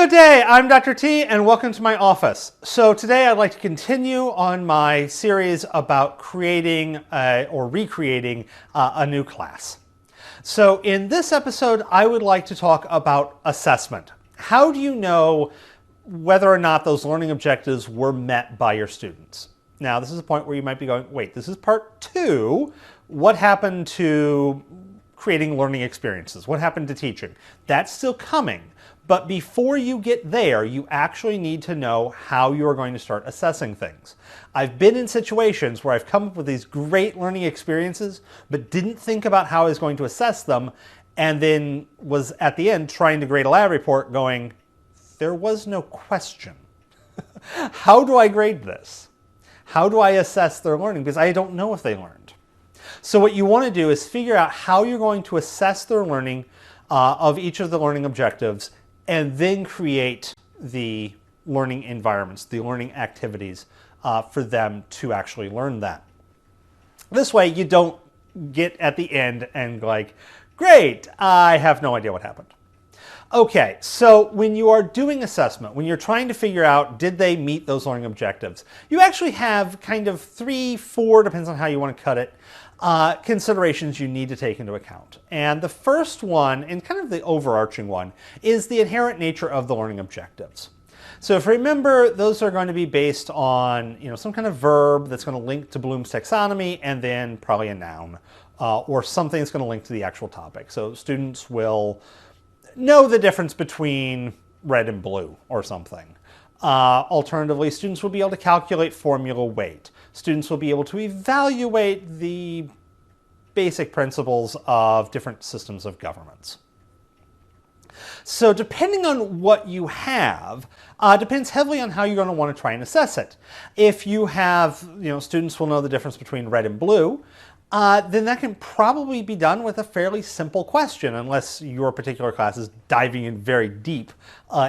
Good day, I'm Dr. T and welcome to my office. So today I'd like to continue on my series about creating or recreating a new class. So in this episode I would like to talk about assessment. How do you know whether or not those learning objectives were met by your students? Now this is a point where you might be going, wait, this is part 2. What happened to creating learning experiences? What happened to teaching? That's still coming. But before you get there, you actually need to know how you are going to start assessing things. I've been in situations where I've come up with these great learning experiences, but didn't think about how I was going to assess them, and then was at the end trying to grade a lab report going, there was no question. How do I grade this? How do I assess their learning? Because I don't know if they learned. So what you want to do is figure out how you're going to assess their learning of each of the learning objectives, and then create the learning environments, the learning activities for them to actually learn that. This way you don't get at the end and like, great, I have no idea what happened. Okay, so when you are doing assessment, when you're trying to figure out did they meet those learning objectives, you actually have kind of 3, 4, depends on how you want to cut it, considerations you need to take into account. And the first one, and kind of the overarching one, is the inherent nature of the learning objectives. So if you remember, those are going to be based on some kind of verb that's going to link to Bloom's taxonomy, and then probably a noun, or something that's going to link to the actual topic. So students will know the difference between red and blue or something. Alternatively, students will be able to calculate formula weight. Students will be able to evaluate the basic principles of different systems of governments. So depending on what you have, depends heavily on how you're going to want to try and assess it. If you have, students will know the difference between red and blue, then that can probably be done with a fairly simple question, unless your particular class is diving in very deep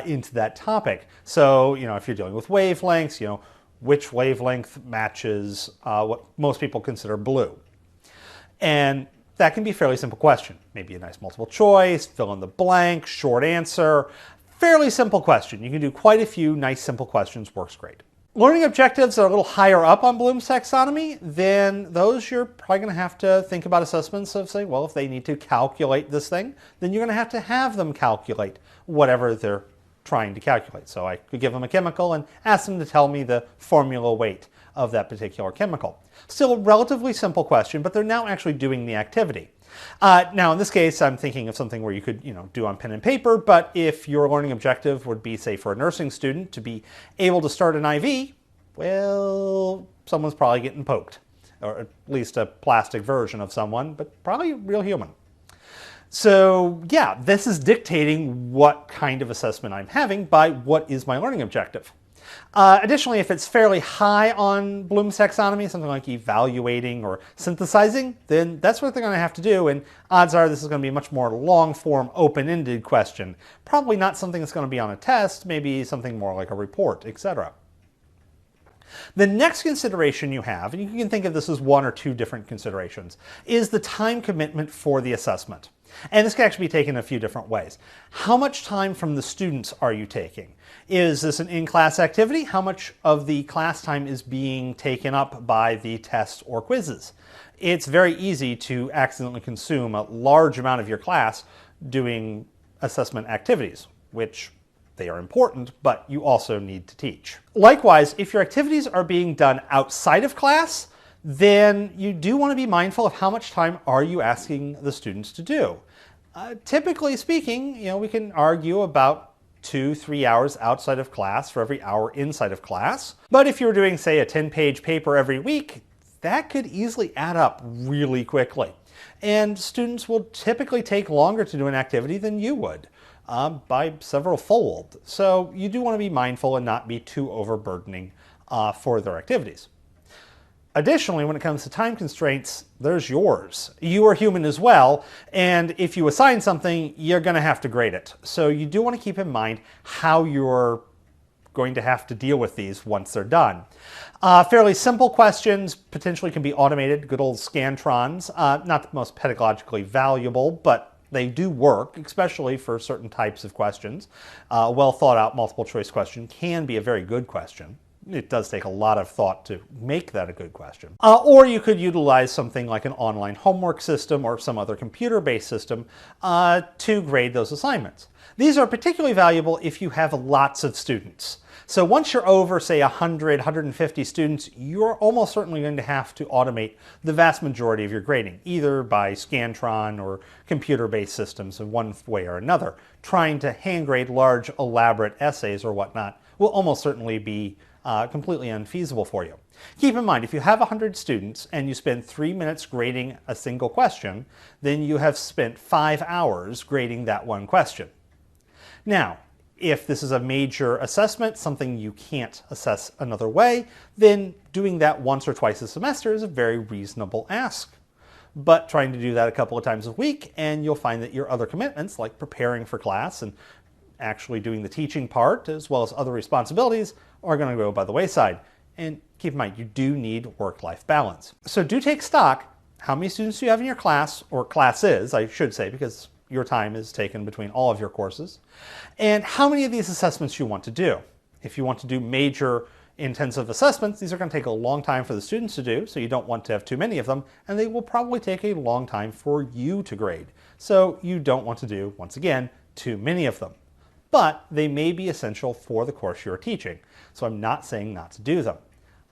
into that topic. So, if you're dealing with wavelengths, which wavelength matches what most people consider blue. And that can be a fairly simple question. Maybe a nice multiple choice, fill in the blank, short answer. Fairly simple question. You can do quite a few nice simple questions, works great. Learning objectives are a little higher up on Bloom's taxonomy, then those you're probably going to have to think about assessments of saying, well, if they need to calculate this thing, then you're going to have them calculate whatever they're trying to calculate. So I could give them a chemical and ask them to tell me the formula weight of that particular chemical. Still a relatively simple question, but they're now actually doing the activity. Now in this case, I'm thinking of something where you could do on pen and paper, but if your learning objective would be, say, for a nursing student to be able to start an IV, well, someone's probably getting poked, or at least a plastic version of someone, but probably a real human. So yeah, this is dictating what kind of assessment I'm having by what is my learning objective. Additionally, if it's fairly high on Bloom's taxonomy, something like evaluating or synthesizing, then that's what they're going to have to do, and odds are this is going to be a much more long-form, open-ended question. Probably not something that's going to be on a test, maybe something more like a report, etc. The next consideration you have, and you can think of this as 1 or 2 different considerations, is the time commitment for the assessment. And this can actually be taken a few different ways. How much time from the students are you taking? Is this an in-class activity? How much of the class time is being taken up by the tests or quizzes? It's very easy to accidentally consume a large amount of your class doing assessment activities, which they are important, but you also need to teach. Likewise, if your activities are being done outside of class, then you do want to be mindful of how much time are you asking the students to do. Typically speaking, we can argue about 2-3 hours outside of class for every hour inside of class. But if you're doing, say, a 10-page paper every week, that could easily add up really quickly. And students will typically take longer to do an activity than you would, by several fold. So you do want to be mindful and not be too overburdening for their activities. Additionally, when it comes to time constraints, there's yours. You are human as well, and if you assign something, you're going to have to grade it. So you do want to keep in mind how you're going to have to deal with these once they're done. Fairly simple questions potentially can be automated, good old scantrons. Not the most pedagogically valuable, but They do work, especially for certain types of questions. A well thought out multiple choice question can be a very good question. It does take a lot of thought to make that a good question. Or you could utilize something like an online homework system or some other computer-based system to grade those assignments. These are particularly valuable if you have lots of students. So once you're over, say, 100, 150 students, you're almost certainly going to have to automate the vast majority of your grading, either by Scantron or computer-based systems in one way or another. Trying to hand grade large, elaborate essays or whatnot will almost certainly be completely unfeasible for you. Keep in mind, if you have 100 students and you spend 3 minutes grading a single question, then you have spent 5 hours grading that one question. Now, if this is a major assessment, something you can't assess another way, then doing that once or twice a semester is a very reasonable ask. But trying to do that a couple of times a week, and you'll find that your other commitments, like preparing for class and actually doing the teaching part, as well as other responsibilities, are going to go by the wayside. And keep in mind, you do need work-life balance. So do take stock. How many students do you have in your class, or classes, I should say, because your time is taken between all of your courses, and how many of these assessments you want to do. If you want to do major intensive assessments, these are going to take a long time for the students to do, so you don't want to have too many of them, and they will probably take a long time for you to grade. So you don't want to do, once again, too many of them. But they may be essential for the course you're teaching, so I'm not saying not to do them.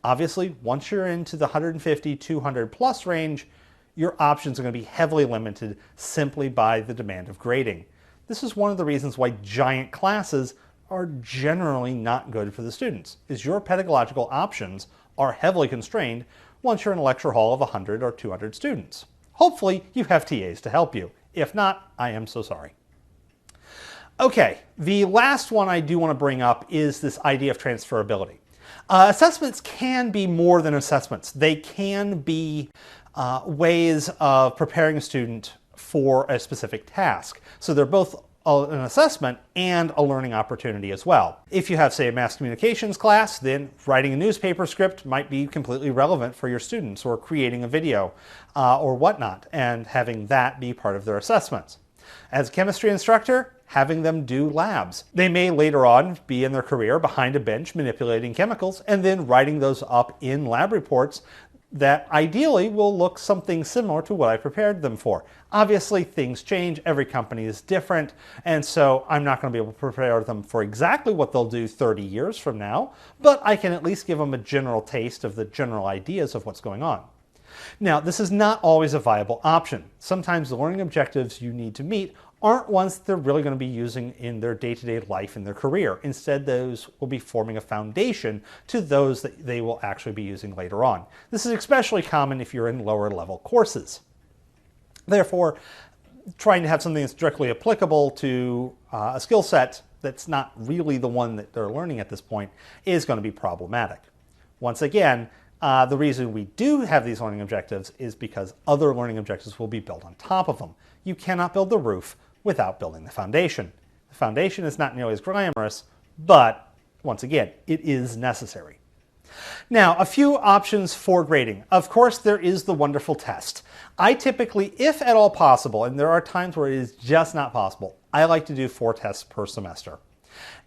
Obviously, once you're into the 150, 200 plus range, your options are going to be heavily limited simply by the demand of grading. This is one of the reasons why giant classes are generally not good for the students, is your pedagogical options are heavily constrained once you're in a lecture hall of 100 or 200 students. Hopefully you have TAs to help you. If not, I am so sorry. Okay, the last one I do want to bring up is this idea of transferability. Assessments can be more than assessments. They can be ways of preparing a student for a specific task. So they're both an assessment and a learning opportunity as well. If you have, say, a mass communications class, then writing a newspaper script might be completely relevant for your students, or creating a video or whatnot, and having that be part of their assessments. As a chemistry instructor, having them do labs. They may later on be in their career behind a bench manipulating chemicals and then writing those up in lab reports that ideally will look something similar to what I prepared them for. Obviously, things change, every company is different, and so I'm not going to be able to prepare them for exactly what they'll do 30 years from now, but I can at least give them a general taste of the general ideas of what's going on. Now, this is not always a viable option. Sometimes the learning objectives you need to meet aren't ones that they're really going to be using in their day-to-day life in their career. Instead, those will be forming a foundation to those that they will actually be using later on. This is especially common if you're in lower level courses. Therefore, trying to have something that's directly applicable to a skill set that's not really the one that they're learning at this point is going to be problematic. Once again, the reason we do have these learning objectives is because other learning objectives will be built on top of them. You cannot build the roof without building the foundation. The foundation is not nearly as glamorous, but once again, it is necessary. Now, a few options for grading. Of course, there is the wonderful test. I typically, if at all possible, and there are times where it is just not possible, I like to do 4 tests per semester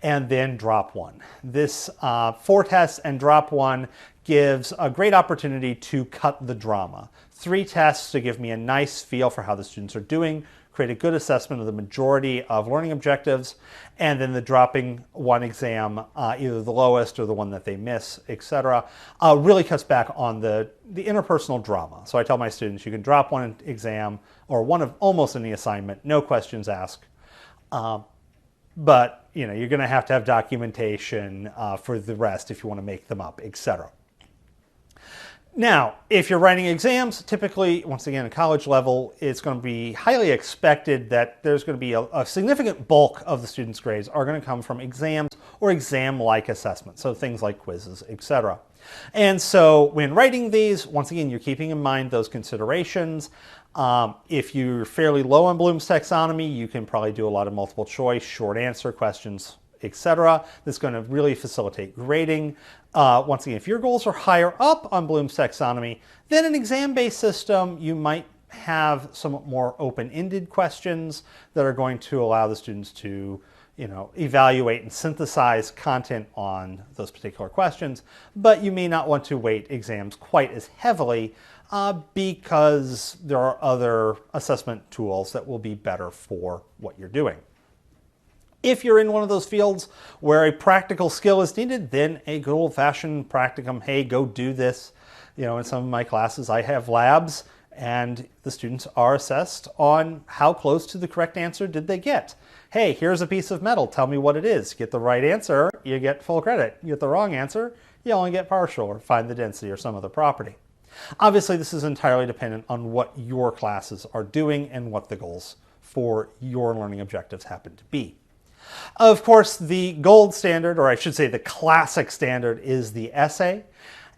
and then drop one. This 4 tests and drop one gives a great opportunity to cut the drama. 3 tests to give me a nice feel for how the students are doing, create a good assessment of the majority of learning objectives, and then the dropping one exam, either the lowest or the one that they miss, etc., really cuts back on the interpersonal drama. So I tell my students, you can drop one exam or one of almost any assignment, no questions asked, but you're going to have documentation for the rest if you want to make them up, etc. Now, if you're writing exams, typically, once again, at college level, it's going to be highly expected that there's going to be a significant bulk of the students' grades are going to come from exams or exam-like assessments, so things like quizzes, etc. And so when writing these, once again, you're keeping in mind those considerations. If you're fairly low on Bloom's taxonomy, you can probably do a lot of multiple choice, short answer questions, etc. That's going to really facilitate grading. Once again, if your goals are higher up on Bloom's taxonomy, then an exam-based system, you might have somewhat more open-ended questions that are going to allow the students to evaluate and synthesize content on those particular questions, but you may not want to weight exams quite as heavily because there are other assessment tools that will be better for what you're doing. If you're in one of those fields where a practical skill is needed, then a good old-fashioned practicum, hey, go do this. In some of my classes I have labs and the students are assessed on how close to the correct answer did they get. Hey, here's a piece of metal, tell me what it is. You get the right answer, you get full credit. You get the wrong answer, you only get partial, or find the density or some other property. Obviously, this is entirely dependent on what your classes are doing and what the goals for your learning objectives happen to be. Of course, the gold standard, or I should say the classic standard, is the essay.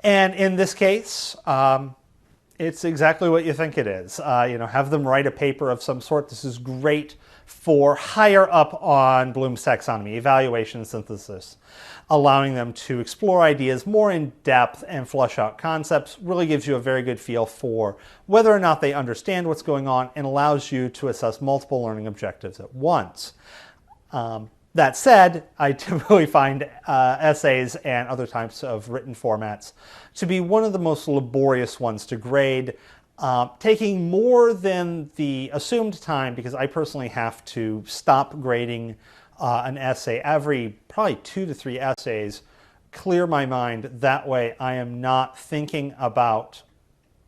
And in this case, it's exactly what you think it is. Have them write a paper of some sort. This is great for higher up on Bloom's taxonomy, evaluation and synthesis. Allowing them to explore ideas more in depth and flush out concepts really gives you a very good feel for whether or not they understand what's going on and allows you to assess multiple learning objectives at once. That said, I typically find essays and other types of written formats to be one of the most laborious ones to grade, taking more than the assumed time, because I personally have to stop grading an essay every probably 2 to 3 essays, clear my mind. That way I am not thinking about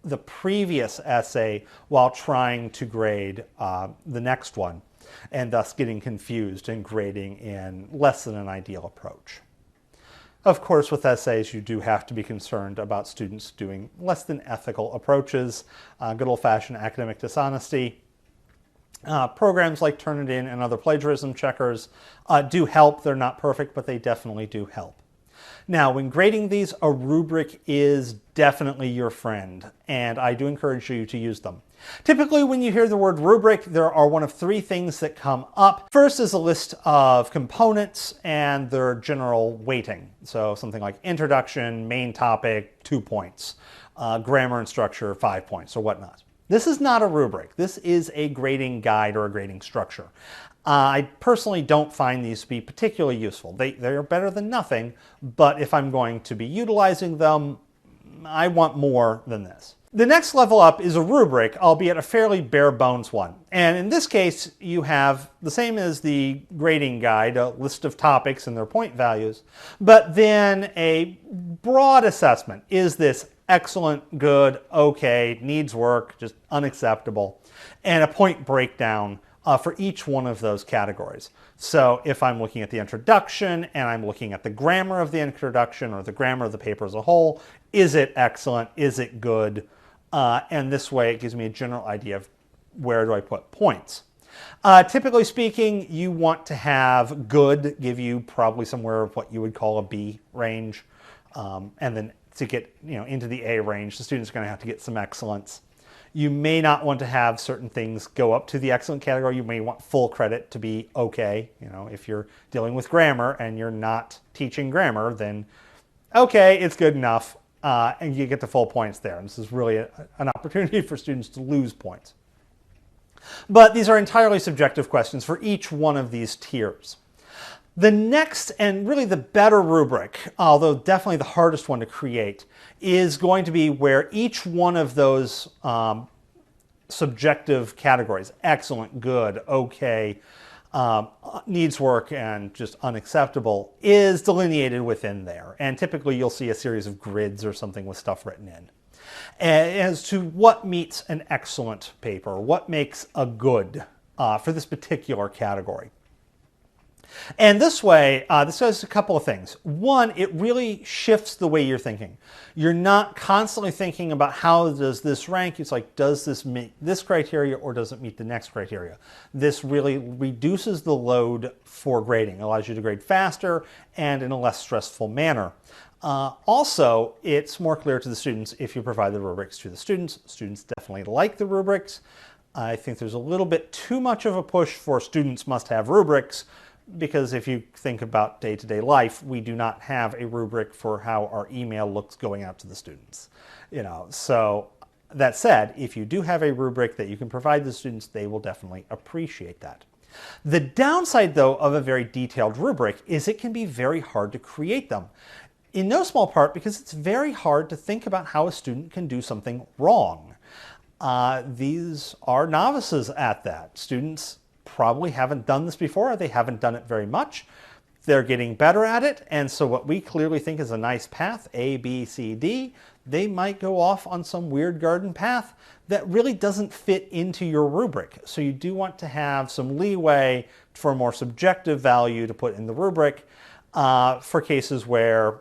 the previous essay while trying to grade the next one, and thus getting confused and grading in less than an ideal approach. Of course, with essays, you do have to be concerned about students doing less than ethical approaches, good old-fashioned academic dishonesty. Programs like Turnitin and other plagiarism checkers do help. They're not perfect, but they definitely do help. Now, when grading these, a rubric is definitely your friend, and I do encourage you to use them. Typically, when you hear the word rubric, there are one of 3 things that come up. First is a list of components and their general weighting. So something like introduction, main topic, 2 points, grammar and structure, 5 points, or whatnot. This is not a rubric. This is a grading guide or a grading structure. I personally don't find these to be particularly useful. They are better than nothing, but if I'm going to be utilizing them, I want more than this. The next level up is a rubric, albeit a fairly bare bones one. And in this case, you have the same as the grading guide, a list of topics and their point values, but then a broad assessment. Is this excellent, good, okay, needs work, just unacceptable, and a point breakdown for each one of those categories. So if I'm looking at the introduction and I'm looking at the grammar of the introduction or the grammar of the paper as a whole, is it excellent? Is it good? And this way it gives me a general idea of where do I put points. Typically speaking, you want to have good give you probably somewhere of what you would call a B range. And then to get into the A range, the student's going to have to get some excellence. You may not want to have certain things go up to the excellent category. You may want full credit to be okay. If you're dealing with grammar and you're not teaching grammar, then okay, it's good enough. And you get the full points there. And this is really an opportunity for students to lose points. But these are entirely subjective questions for each one of these tiers. The next, and really the better rubric, although definitely the hardest one to create, is going to be where each one of those subjective categories, excellent, good, okay, needs work, and just unacceptable, is delineated within there. And typically you'll see a series of grids or something with stuff written in. As to what meets an excellent paper, what makes a good for this particular category. And this way, this does a couple of things. One, it really shifts the way you're thinking. You're not constantly thinking about how does this rank. It's like, does this meet this criteria or does it meet the next criteria? This really reduces the load for grading. It allows you to grade faster and in a less stressful manner. Also, it's more clear to the students if you provide the rubrics to the students. Students definitely like the rubrics. I think there's a little bit too much of a push for students must have rubrics, because if you think about day-to-day life, we do not have a rubric for how our email looks going out to the students. So That said, if you do have a rubric that you can provide the students, they will definitely appreciate that. The downside, though, of a very detailed rubric is it can be very hard to create them. In no small part because it's very hard to think about how a student can do something wrong. These are novices at that. Students probably haven't done this before, or they haven't done it very much. They're getting better at it, and so what we clearly think is a nice path, A, B, C, D, they might go off on some weird garden path that really doesn't fit into your rubric. So you do want to have some leeway for a more subjective value to put in the rubric for cases where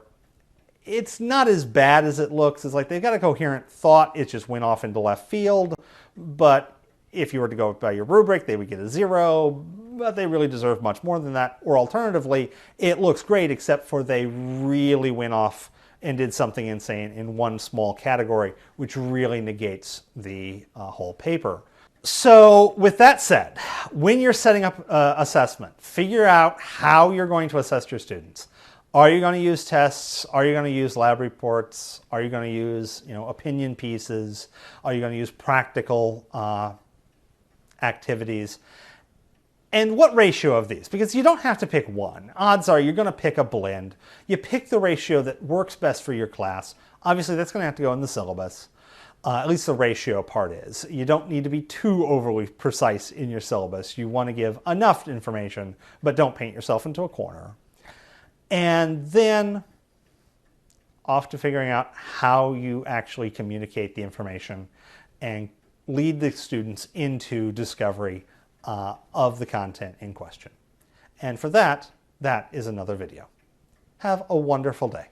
it's not as bad as it looks. It's like they've got a coherent thought, it just went off into left field, but if you were to go by your rubric, they would get a 0, but they really deserve much more than that. Or alternatively, it looks great except for they really went off and did something insane in one small category, which really negates the whole paper. So with that said, when you're setting up assessment, figure out how you're going to assess your students. Are you going to use tests? Are you going to use lab reports? Are you going to use opinion pieces? Are you going to use practical activities? And what ratio of these? Because you don't have to pick one. Odds are you're going to pick a blend. You pick the ratio that works best for your class. Obviously, that's going to have to go in the syllabus. At least the ratio part is. You don't need to be too overly precise in your syllabus. You want to give enough information, but don't paint yourself into a corner. And then off to figuring out how you actually communicate the information and lead the students into discovery of the content in question. And for that, that is another video. Have a wonderful day.